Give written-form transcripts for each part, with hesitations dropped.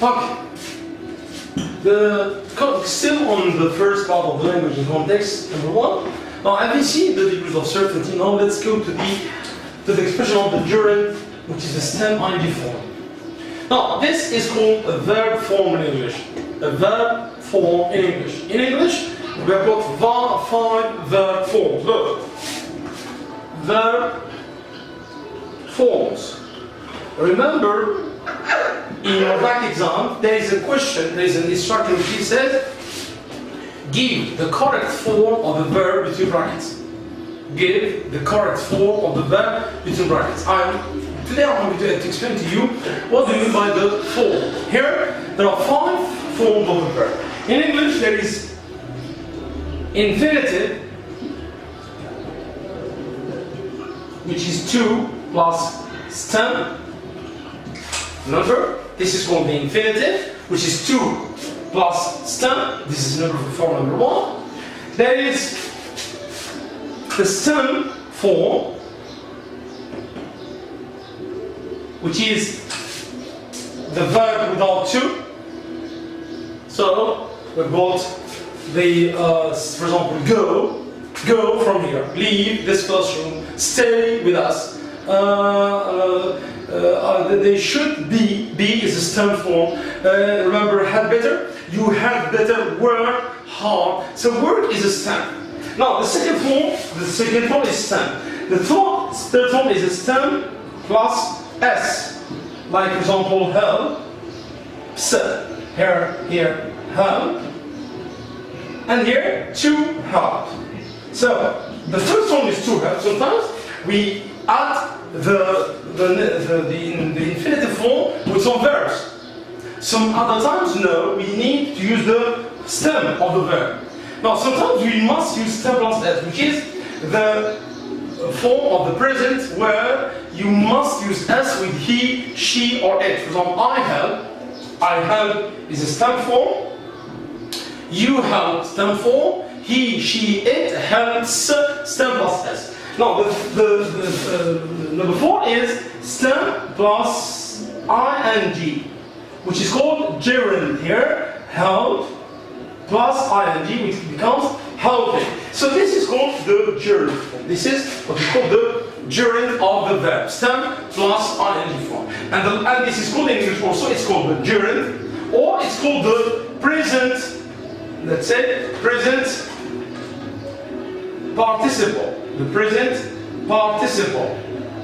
Okay. Still on the first part of the language and context, number one. Now, having seen the degrees of certainty, now let's go to the expression of the gerund, which is the stem ing form. Now, this is called a verb form in English. A verb form in English. In English, we have got 5 verb forms. Look. Verb forms. Remember, in your back exam, there is a question, there is an instruction which says, give the correct form of the verb between brackets. Give the correct form of the verb between brackets. Today I'm going to explain to you what do you mean by the form. Here, there are 5 forms of the verb. In English, there is infinitive, which is to plus stem. Remember, this is called the infinitive, which is to plus stem. This is form number 1. There is the stem form, which is the verb without to. So we've got the, for example, go from here, leave this classroom, stay with us. They should be is a stem form. Remember, had better, you had better, work hard. So work is a stem. Now the second form is stem. The third form is a stem plus s. Like for example, help, here, help, and here to help. So the first one is to help. Sometimes we add the infinitive form with some verbs. Some other times, no, we need to use the stem of the verb. Now, sometimes we must use stem plus s, which is the form of the present where you must use s with he, she, or it. For example, I help is a stem form. You help, stem form. He, she, it helps, stem plus s. Now, the number 4 is stem plus ing, which is called gerund here. Help plus ing, which becomes helping. So this is called the gerund form. This is what we call the gerund of the verb. Stem plus ing form. And this is called in English also, it's called the gerund, or it's called the present, let's say, present participle. The present participle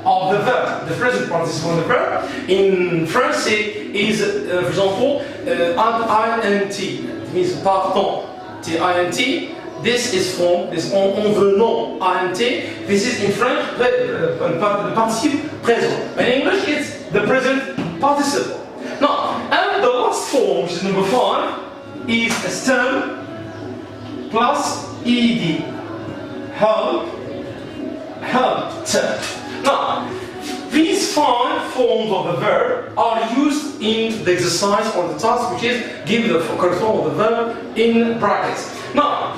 of the verb. The present participle of the verb in French is, for example, int. It means partant. T-I-N-T. This is formed, this en venant, int. This is in French the participle présent. In English, it's the present participle. Now, and the last form, which is number 5, is a stem plus ed. Helped. Now, these 5 forms of the verb are used in the exercise or the task, which is give the correct form of the verb in brackets. Now,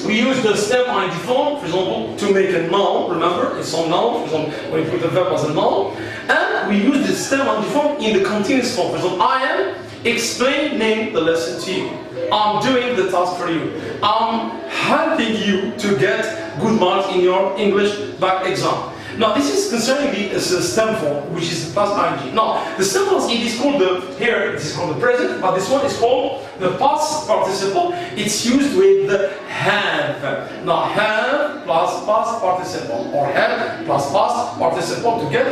we use the stem ing form, for example, to make a noun. Remember, it's a noun. For example, when you put the verb as a noun, and we use the stem ing form in the continuous form. For example, I am explaining the lesson to you. I'm doing the task for you. I'm helping you to get good marks in your English back exam. Now, this is concerning the stem form, which is past ing. Now, the stem plus ed is called this is called the present, but this one is called the past participle. It's used with the have. Now, have plus past participle, or have plus past participle to get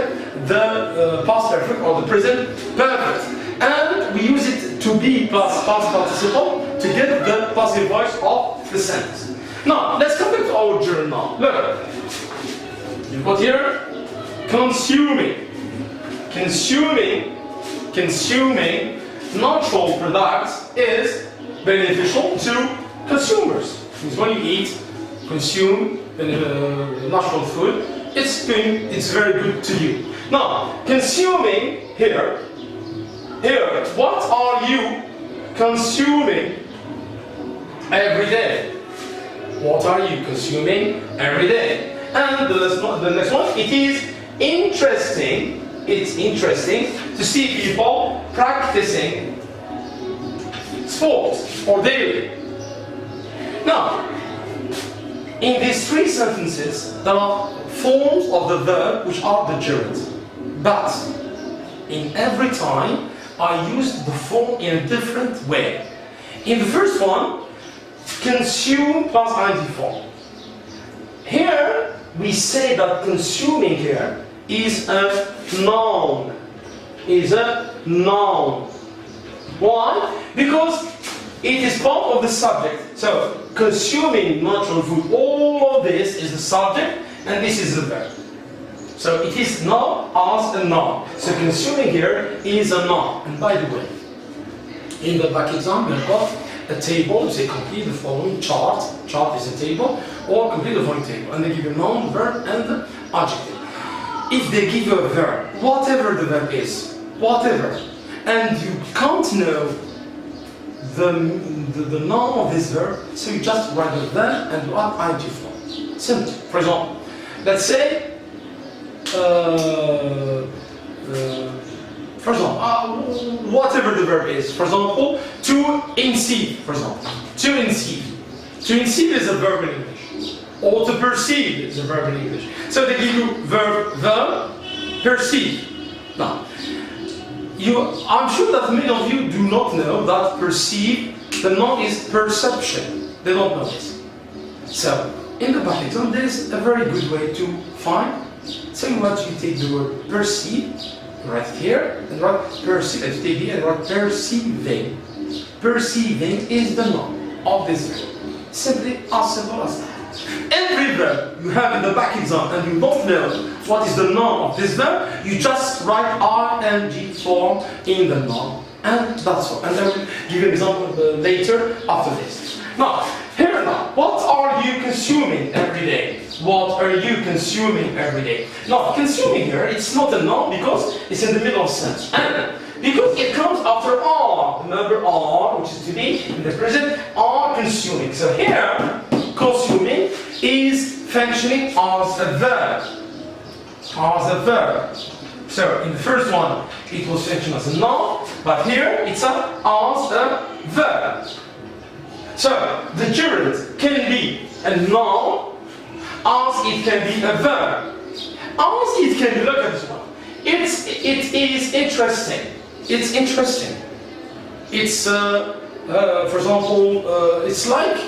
the past perfect or the present perfect. And we use it to be plus past participle to get the passive voice of the sentence. Now, let's come back to our gerund now. Look, you've got here consuming natural products is beneficial to consumers. Means when you eat, consume natural food, it's very good to you. Now, consuming here, what are you consuming every day? What are you consuming every day? And the next one, it is interesting it's interesting to see people practicing sports or daily. Now, in these three sentences, there are forms of the verb which are the gerund. But in every time, I use the form in a different way. In the first one, consume plus ing form. Here, we say that consuming here is a noun. Is a noun. Why? Because it is part of the subject. So, consuming natural food, all of this is the subject, and this is the verb. So, it is not as a noun. So, consuming here is a noun. And by the way, in the back exam, we've got a table. You say complete the following chart. Chart is a table, or complete the following table. And they give you noun, verb, and the adjective. If they give you a verb, whatever the verb is, whatever, and you can't know the noun of this verb, so you just write the verb and you add ing form. Simple. For example, let's say, for example, whatever the verb is. For example, to inceive. For example, to inceive. To inceive is a verb in English. Or to perceive is a verb in English. So they give you verb, perceive. Now, I'm sure that many of you do not know that perceive, the noun is perception. They don't know this. So, in the back exam, there is a very good way to find. So what you take the word perceive, write it here, and write perceive, and take here and write perceiving. Perceiving is the noun of this verb. Simply as simple as that. Every verb you have in the back exam and you don't know what is the noun of this verb, you just write ing form in the noun, and that's all. And I will give you an example later after this. Now, here now, what are you consuming every day? What are you consuming every day? Now, consuming here, it's not a noun because it's in the middle of sentence. And because it comes after are, the number are, which is to be in the present, are consuming. So here, consuming is functioning as a verb. As a verb. So in the first one, it was functioning as a noun, but here it's as a verb. So the gerund can be a noun, as it can be a verb. As it can be, look at this one. It is interesting. It's interesting. It's, for example, it's like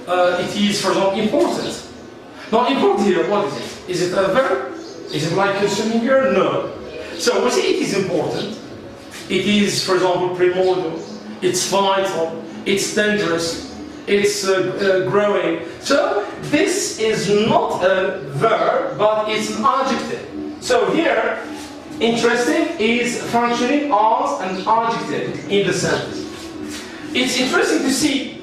it is, for example, important. Now, important here, what is it? Is it a verb? Is it like consuming here? No. So we say it is important. It is, for example, primordial. It's vital. It's dangerous. It's growing. So this is not a verb, but it's an adjective. So here, interesting is functioning as an adjective in the sentence. It's interesting to see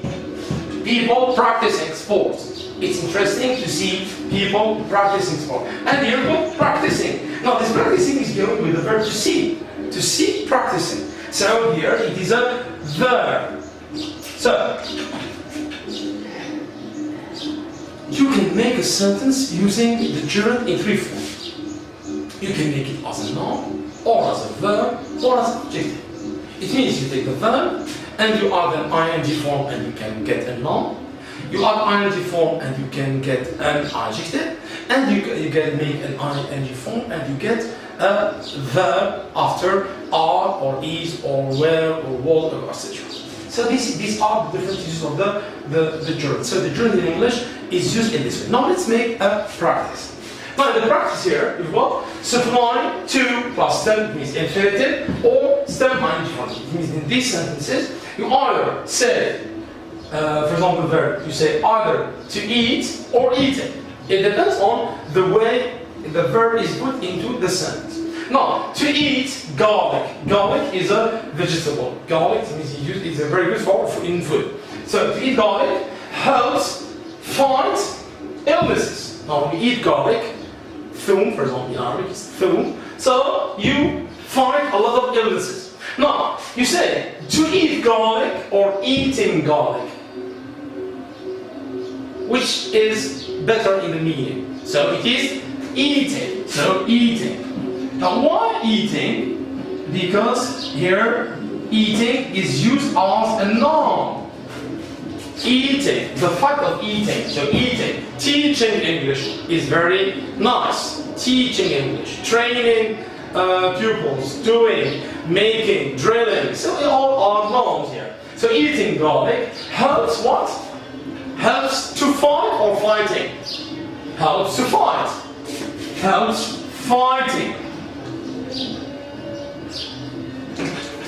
people practicing sports. It's interesting to see people practicing sport. And here we go, practicing. Now this practicing is going with the verb to see. To see practicing. So here it is a verb. So you can make a sentence using the gerund in three forms. You can make it as a noun, or as a verb, or as an adjective. It means you take the verb and you add an ing form and you can get a noun. You add ing form and you can get an adjective, and you can make an ing form and you get a verb after are or is or were or was or etc. So these are the different uses of the gerund. So the gerund in English is used in this way. Now let's make a practice. Now the practice here is what? Supply to plus stem means infinitive, or stem ing form. It means in these sentences you either say, for example, the verb, you say either to eat or eating. It depends on the way the verb is put into the sentence. Now, to eat garlic. Garlic is a vegetable. Garlic means it's a very good for in food. So to eat garlic helps fight illnesses. Now, when you eat garlic, thum, for example, in Arabic, it's thum. So you fight a lot of illnesses. Now, you say to eat garlic or eating garlic. Which is better in the meaning? So it is eating. So eating. Now why eating? Because here eating is used as a noun. Eating, the fact of eating. So eating, teaching English is very nice. Teaching English, training pupils, doing, making, drilling. So they all are nouns here. So eating garlic helps what? Helps to fight or fighting? Helps to fight. Helps fighting.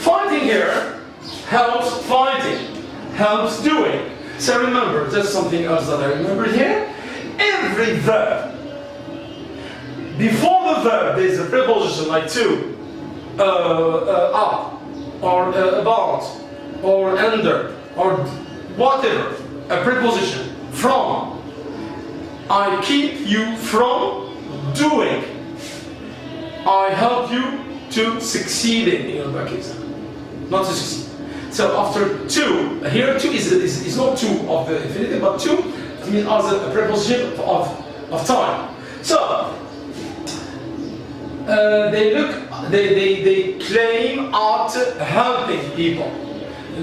Fighting here helps fighting. Helps doing. So remember, there's something else that I remember here. Every verb, before the verb there's a preposition like to, up, or about, or under, or whatever, a preposition, from. I keep you from doing. I help you to succeeding in your vocabulary. Not to succeed. So after to, here to is not to of the infinitive, but to means as a preposition of time. So they claim at helping people.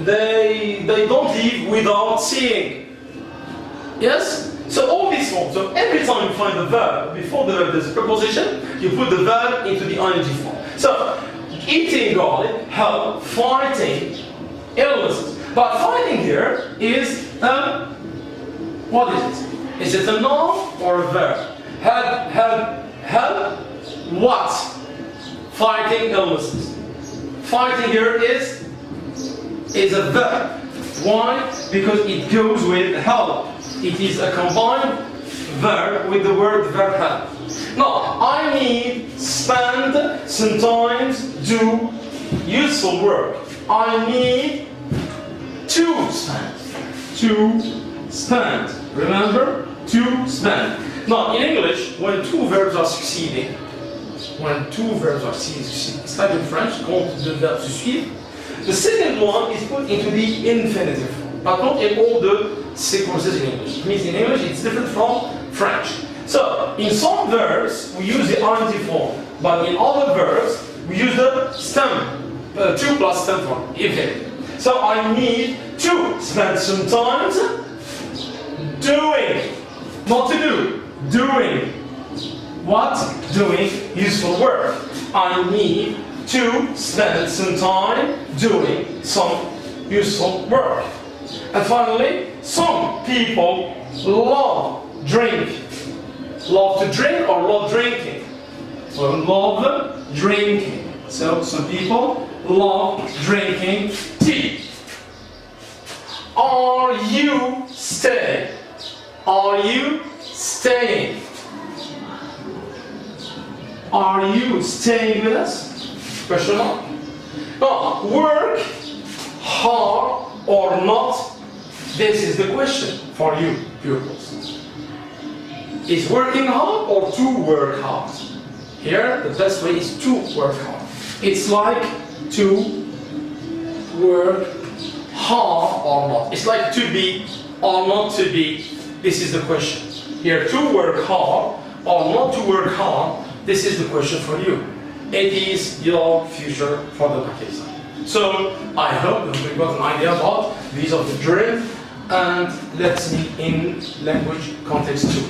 They don't leave without seeing. Yes? So all these forms. So every time you find the verb, before the verb there's a preposition, you put the verb into the ing form. So eating garlic help fighting illnesses. But fighting here is what is it? Is it a noun or a verb? Help what? Fighting illnesses. Fighting here is a verb. Why? Because it goes with help. It is a combined verb with the word verb help. Now, I need spend, sometimes do useful work. I need to spend. To spend. Remember? To spend. Now, in English, when two verbs are succeeding, it's like in French, compte de verbes se suivent, the second one is put into the infinitive form, but not in all the sequences in English. It means in English it's different from French. So, in some verbs, we use the ing form, but in other verbs, we use the stem, 2 plus stem form, infinitive. So, I need to spend some time doing, not to do, doing. What? Doing useful work. I need to spend some time doing some useful work. And finally, some people love drink. Love to drink or love drinking? Well, love drinking. So some people love drinking tea. Are you staying? Are you staying? Are you staying with us? Question mark. Now, work hard or not? This is the question for you, pupils. Is working hard or to work hard? Here, the best way is to work hard. It's like to work hard or not. It's like to be or not to be. This is the question. Here, to work hard or not to work hard. This is the question for you. It is your future for the Pakistan. So I hope that we got an idea about these of the drill, and let's meet in language context too.